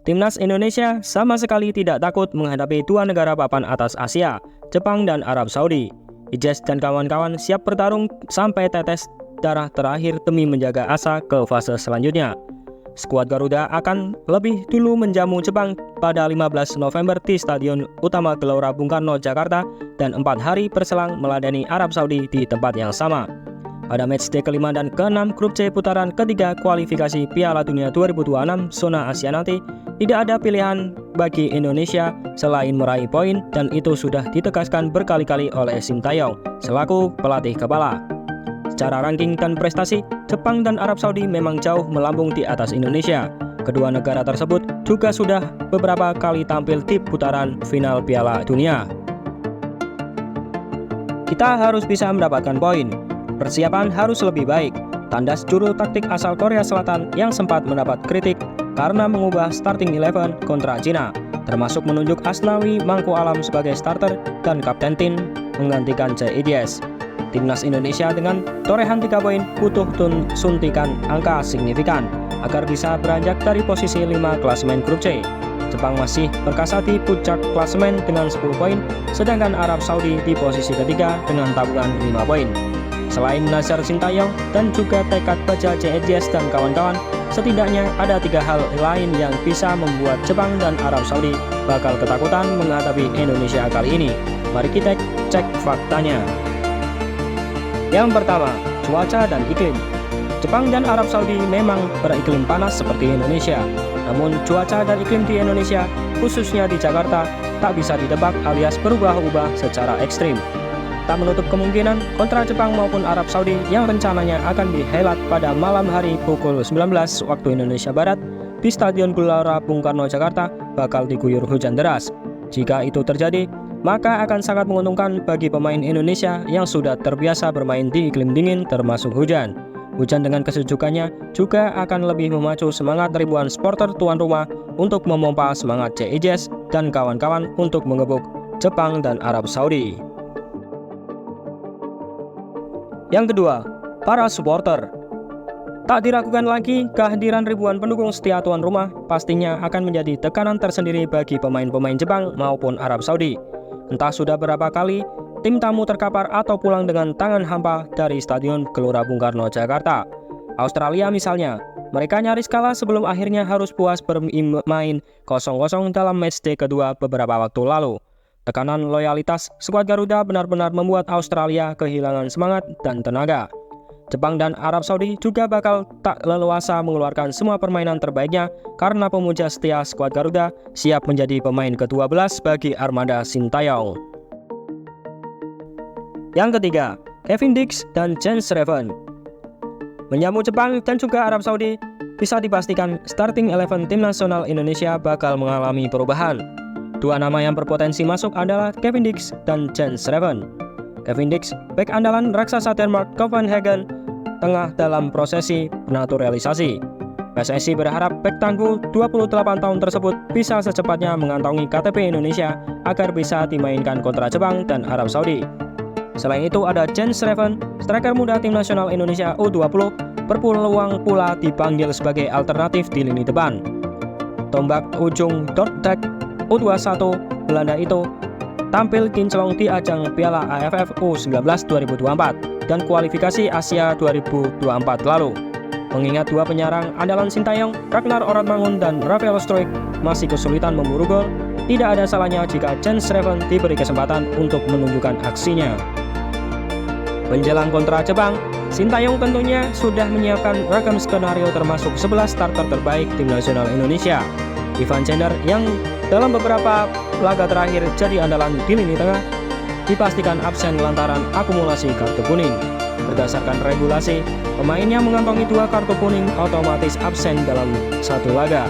Timnas Indonesia sama sekali tidak takut menghadapi dua negara papan atas Asia, Jepang dan Arab Saudi. Ijaz dan kawan-kawan siap bertarung sampai tetes darah terakhir demi menjaga asa ke fase selanjutnya. Skuad Garuda akan lebih dulu menjamu Jepang pada 15 November di Stadion Utama Gelora Bung Karno, Jakarta, dan 4 hari berselang meladani Arab Saudi di tempat yang sama. Pada matchday kelima dan ke-6 grup C putaran ketiga kualifikasi Piala Dunia 2026 zona Asia nanti, tidak ada pilihan bagi Indonesia selain meraih poin, dan itu sudah ditegaskan berkali-kali oleh Sintayong selaku pelatih kepala. Secara ranking dan prestasi, Jepang dan Arab Saudi memang jauh melambung di atas Indonesia. Kedua negara tersebut juga sudah beberapa kali tampil di putaran final Piala Dunia. Kita harus bisa mendapatkan poin. Persiapan harus lebih baik. Tandas juru taktik asal Korea Selatan yang sempat mendapat kritik karena mengubah starting 11 kontra Cina, termasuk menunjuk Asnawi Mangku Alam sebagai starter dan kapten tim menggantikan Ijaz. Timnas Indonesia dengan torehan 3 poin butuh suntikan angka signifikan agar bisa beranjak dari posisi 5 klasemen grup C. Jepang masih perkasa di puncak klasemen dengan 10 poin, sedangkan Arab Saudi di posisi ketiga dengan tabungan 5 poin. Selain Nazar Sintayong dan juga tekad baja Ijaz dan kawan-kawan, setidaknya ada 3 hal lain yang bisa membuat Jepang dan Arab Saudi bakal ketakutan menghadapi Indonesia kali ini. Mari kita cek faktanya. Yang pertama, cuaca dan iklim. Jepang dan Arab Saudi memang beriklim panas seperti Indonesia. Namun cuaca dan iklim di Indonesia, khususnya di Jakarta, tak bisa ditebak alias berubah-ubah secara ekstrim. Tak menutup kemungkinan kontra Jepang maupun Arab Saudi yang rencananya akan dihelat pada malam hari pukul 19 waktu Indonesia Barat di Stadion Gelora Bung Karno, Jakarta bakal diguyur hujan deras. Jika itu terjadi, maka akan sangat menguntungkan bagi pemain Indonesia yang sudah terbiasa bermain di iklim dingin termasuk hujan. Hujan dengan kesejukannya juga akan lebih memacu semangat ribuan supporter tuan rumah untuk memompa semangat Ijaz dan kawan-kawan untuk mengebuk Jepang dan Arab Saudi. Yang kedua, para supporter. Tak diragukan lagi, kehadiran ribuan pendukung setia tuan rumah pastinya akan menjadi tekanan tersendiri bagi pemain-pemain Jepang maupun Arab Saudi. Entah sudah berapa kali tim tamu terkapar atau pulang dengan tangan hampa dari Stadion Gelora Bung Karno, Jakarta. Australia misalnya, mereka nyaris kalah sebelum akhirnya harus puas bermain 0-0 dalam matchday kedua beberapa waktu lalu. Tekanan loyalitas skuad Garuda benar-benar membuat Australia kehilangan semangat dan tenaga. Jepang dan Arab Saudi juga bakal tak leluasa mengeluarkan semua permainan terbaiknya karena pemuja setia skuad Garuda siap menjadi pemain ke-12 bagi armada Sintayong. Yang ketiga, Kevin Dix dan Jens Schreven. Menyambut Jepang dan juga Arab Saudi, bisa dipastikan starting 11 tim nasional Indonesia bakal mengalami perubahan. Dua nama yang berpotensi masuk adalah Kevin Dix dan Jens Schreven. Kevin Dix, bek andalan raksasa Denmark Copenhagen, tengah dalam prosesi naturalisasi. PSSI berharap bek tangguh 28 tahun tersebut bisa secepatnya mengantongi KTP Indonesia agar bisa dimainkan kontra Jepang dan Arab Saudi. Selain itu ada Jens Schreven, striker muda tim nasional Indonesia U20, berpeluang pula dipanggil sebagai alternatif di lini depan. Tombak ujung Dordrecht U21 Belanda itu tampil kinclong di ajang Piala AFF U19 2024 dan kualifikasi Asia 2024 lalu. Mengingat dua penyerang andalan Sintayong, Ragnar Oratmangun dan Rafael Struijk masih kesulitan memburu gol, tidak ada salahnya jika Jens Schreven diberi kesempatan untuk menunjukkan aksinya. Menjelang kontra Jepang, Sintayong tentunya sudah menyiapkan ragam skenario termasuk 11 starter terbaik tim nasional Indonesia. Ivan Cender yang dalam beberapa laga terakhir jadi andalan di lini tengah dipastikan absen lantaran akumulasi kartu kuning. Berdasarkan regulasi, pemain yang mengantongi 2 kartu kuning otomatis absen dalam satu laga.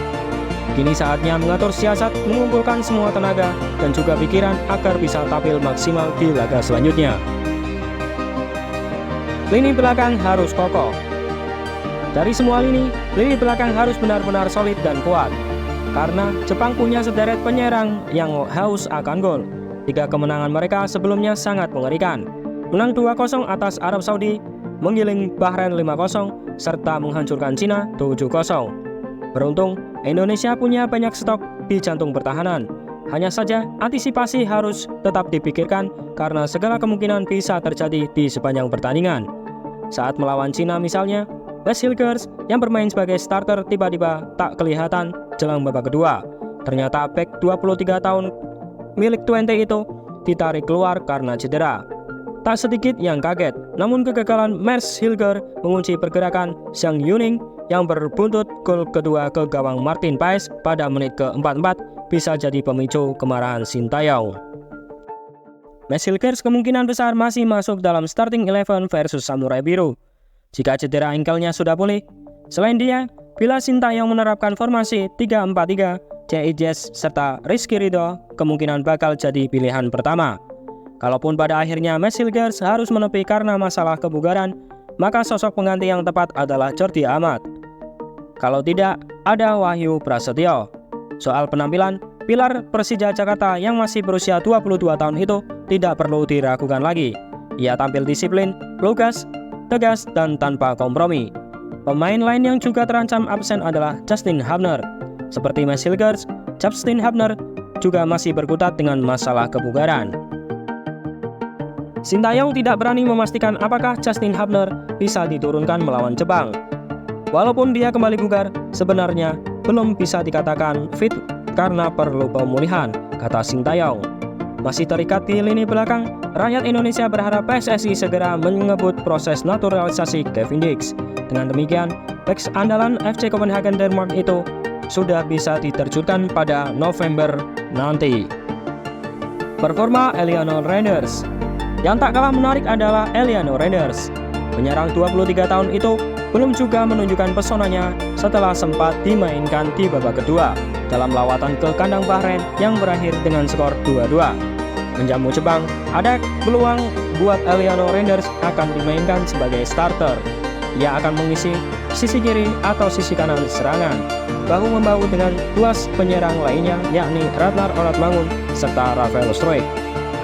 Kini saatnya mengatur siasat, mengumpulkan semua tenaga dan juga pikiran agar bisa tampil maksimal di laga selanjutnya. Lini belakang harus kokoh. Dari semua lini belakang harus benar-benar solid dan kuat. Karena Jepang punya sederet penyerang yang haus akan gol. 3 kemenangan mereka sebelumnya sangat mengerikan. Menang 2-0 atas Arab Saudi, menggiling Bahrain 5-0, serta menghancurkan Cina 7-0. Beruntung, Indonesia punya banyak stok di jantung pertahanan. Hanya saja, antisipasi harus tetap dipikirkan karena segala kemungkinan bisa terjadi di sepanjang pertandingan. Saat melawan Cina misalnya, Wes Hilgers yang bermain sebagai starter tiba-tiba tak kelihatan jelang babak kedua. Ternyata bek 23 tahun milik Twente itu ditarik keluar karena cedera. Tak sedikit yang kaget, namun kegagalan Mers Hilger mengunci pergerakan Zhang Yuning yang berbuntut gol kedua ke gawang Martin Paes pada menit ke-44 bisa jadi pemicu kemarahan Sintayong. Mers Hilgers kemungkinan besar masih masuk dalam starting 11 versus Samurai Biru jika cedera ankle-nya sudah pulih. Selain dia, bila Sintayong menerapkan formasi 3-4-3, J.I.J.S serta Rizky Ridho kemungkinan bakal jadi pilihan pertama. Kalaupun pada akhirnya Mers Hilgers harus menepi karena masalah kebugaran, maka sosok pengganti yang tepat adalah Jordi Amat. Kalau tidak, ada Wahyu Prasetyo. Soal penampilan, pilar Persija Jakarta yang masih berusia 22 tahun itu tidak perlu diragukan lagi. Ia tampil disiplin, lugas, tegas, dan tanpa kompromi. Pemain lain yang juga terancam absen adalah Justin Hubner. Seperti Mers Hilgers, Justin Hubner juga masih berkutat dengan masalah kebugaran. Sintayong tidak berani memastikan apakah Justin Hubner bisa diturunkan melawan Jepang. Walaupun dia kembali bugar, sebenarnya belum bisa dikatakan fit karena perlu pemulihan, kata Sintayong. Masih terikat di lini belakang, rakyat Indonesia berharap PSSI segera mengebut proses naturalisasi Kevin Dix. Dengan demikian, bek andalan FC Copenhagen Denmark itu sudah bisa diterjunkan pada November nanti. Performa Eliano Reinders. Yang tak kalah menarik adalah Eliano Reinders. Penyerang 23 tahun itu belum juga menunjukkan pesonanya setelah sempat dimainkan di babak kedua dalam lawatan ke kandang Bahrain yang berakhir dengan skor 2-2. Menjamu Jepang, ada peluang buat Eliano Reinders akan dimainkan sebagai starter. Ia akan mengisi sisi kiri atau sisi kanan serangan, bahu-membahu dengan dua penyerang lainnya yakni Ratnar Oratmangun serta Rafael Struijk.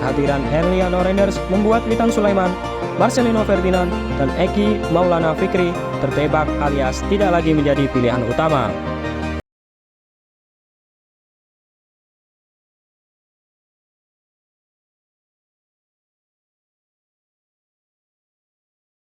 Kehadiran Eliano Reinders membuat Witan Sulaiman, Marcelino Ferdinand, dan Eki Maulana Fikri tertebak alias tidak lagi menjadi pilihan utama.